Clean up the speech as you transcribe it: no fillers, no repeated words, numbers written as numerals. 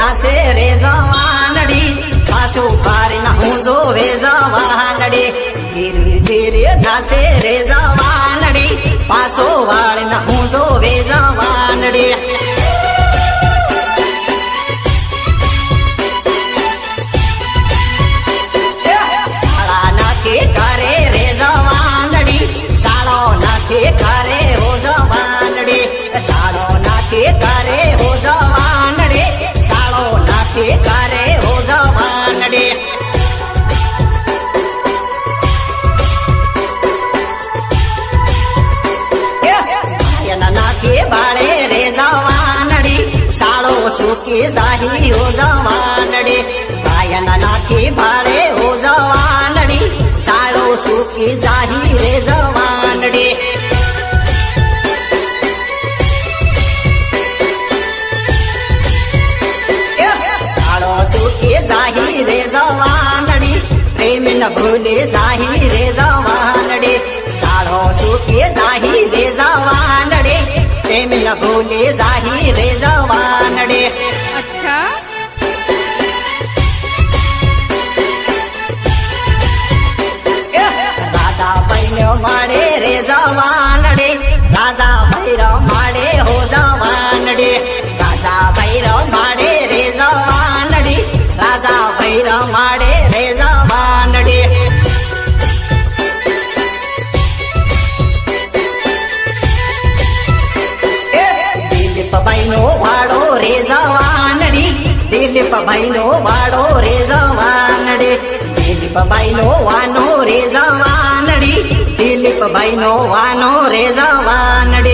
નાસે રે જવાનડી પાછું પારીને હું જોવે જવાનડી ધીરે ધીરે નાસે રે જવાનડી પાછો વાળીને હું જોવે જવાનડી સાળા નાખે કરે રે જવાનડી સાળો નાખે કરે હો જવાનડી સાળો નાખે કરે હો જવાનડી સાળો નાખે કરે હો જવાનડી નાખે બાળે રે જવાનડી સાળો સુકી જાહી હો જવાનડી ભાયના નાખે બાળે હો જવાનડી સાળો સુકી જાહી રે જવાનડી સાળો સુકી જાહી રે જવાનડી પ્રેમ ન ભૂલે જાહી રે જવાનડી સાળો સુકી જાહી રે જવાનડી પ્રેમ ન ભૂલે જાહી રે જવાનડી अच्छा રાજા ભૈરો માડે રે જવાનડી રાજા ભૈરો માડે હો જવાનડી રાજા ભૈરો માડે રે જવાનડી રાજા ભૈરો માડે રે જવાનડી દિલીપ ભાઈનો વાડો રે જવાનડી દિલીપ ભાઈનો વાડો રે જવાનડી દિલીપ ભાઈનો વાનો રે જવાનડી દિલીપ ભાઈનો વાનો રે જવાનડી